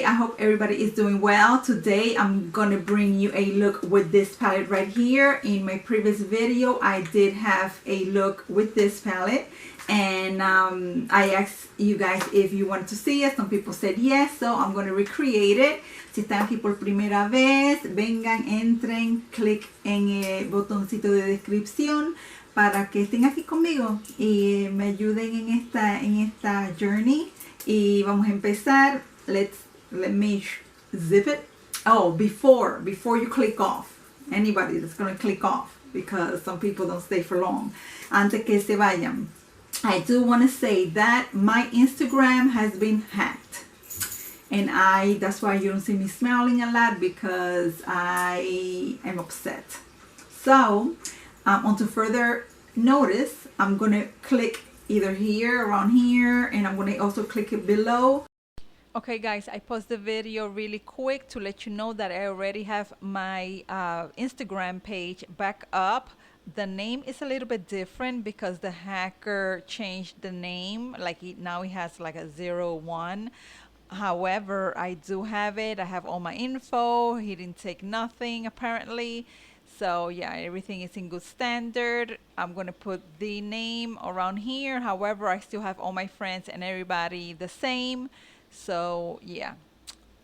I hope everybody is doing well. Today I'm gonna bring you a look with this palette right here. In my previous video I did have a look with this palette, and I asked you guys if you wanted to see it. Some people said yes, so I'm gonna recreate it. Si están aquí por primera vez, vengan, entren, clic en el botoncito de descripción para que estén aquí conmigo y me ayuden en esta journey. Y vamos a empezar. Let me zip it. Oh, before you click off, anybody that's gonna click off, because some people don't stay for long. Antes que se vayan, I do want to say that my Instagram has been hacked, and that's why you don't see me smiling a lot, because I am upset. So onto further notice, I'm gonna click either here, around here, and I'm gonna also click it below. Okay guys, I paused the video really quick to let you know that I already have my Instagram page back up. The name is a little bit different because the hacker changed the name, like now it has like a 01. However, I do have it. I have all my info. He didn't take nothing apparently. So yeah, everything is in good standard. I'm gonna put the name around here. However, I still have all my friends and everybody the same. So yeah,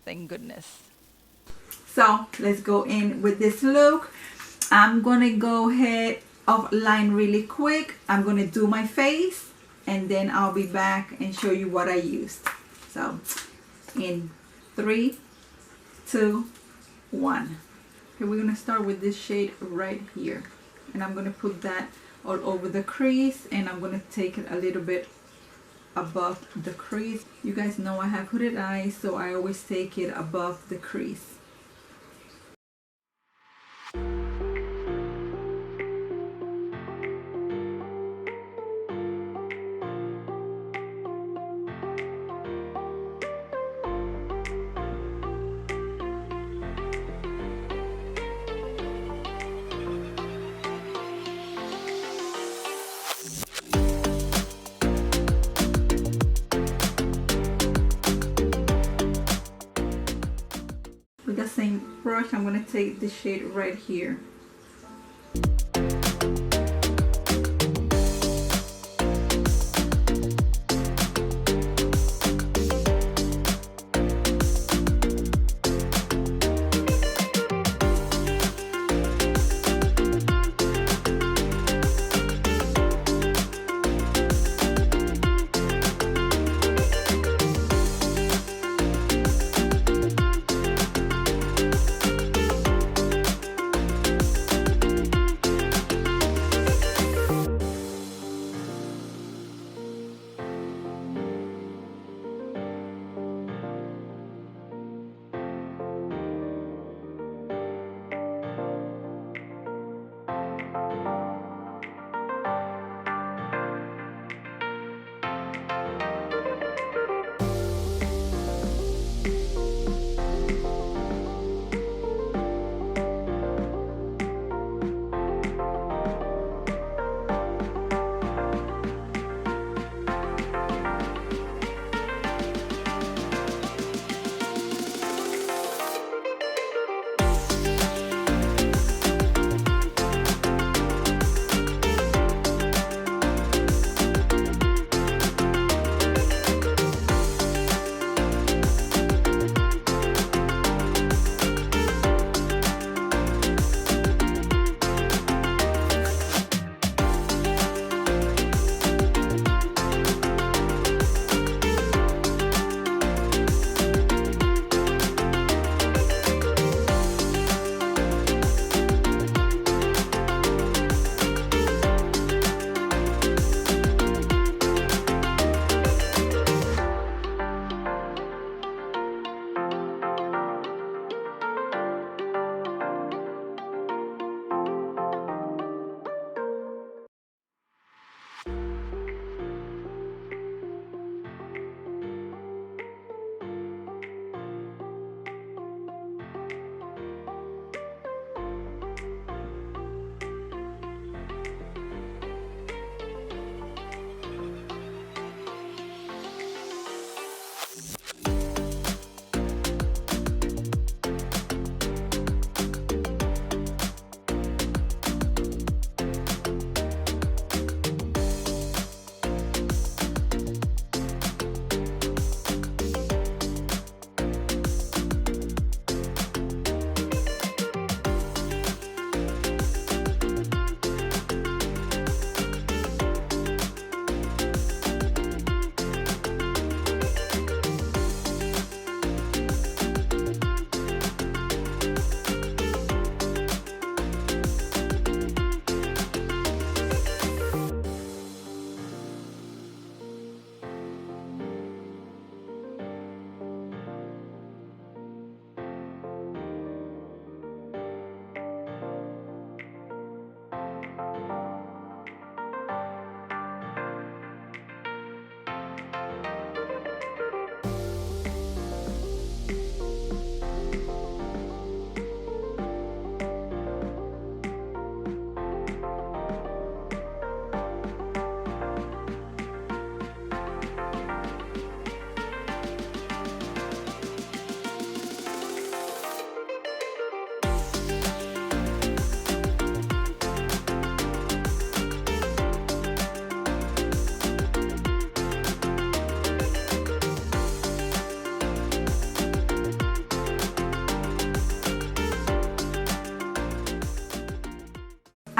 thank goodness. So let's go in with this look. I'm gonna go ahead offline really quick. I'm gonna do my face and then I'll be back and show you what I used. So in 3, 2, 1. Okay, we're gonna start with this shade right here, and I'm gonna put that all over the crease, and I'm gonna take it a little bit above the crease. You guys know I have hooded eyes, so I always take it above the crease. With the same brush, I'm going to take the shade right here.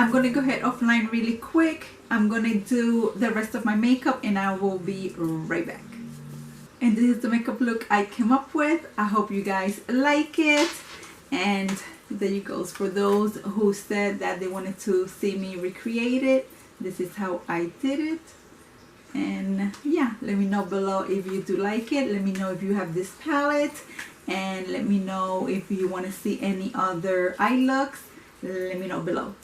I'm gonna go ahead offline really quick. I'm gonna do the rest of my makeup and I will be right back. And this is the makeup look I came up with. I hope you guys like it. And there you go. For those who said that they wanted to see me recreate it, this is how I did it. And yeah, let me know below if you do like it. Let me know if you have this palette, and let me know if you want to see any other eye looks. Let me know below.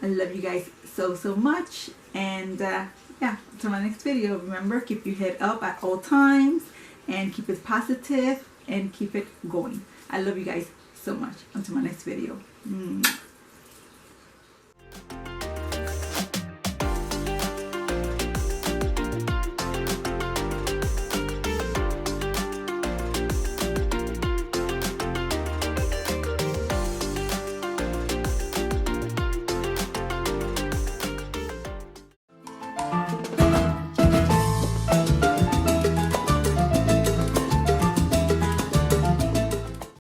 I love you guys so much, and yeah, until my next video, remember, keep your head up at all times and keep it positive and keep it going. I love you guys so much. Until my next video.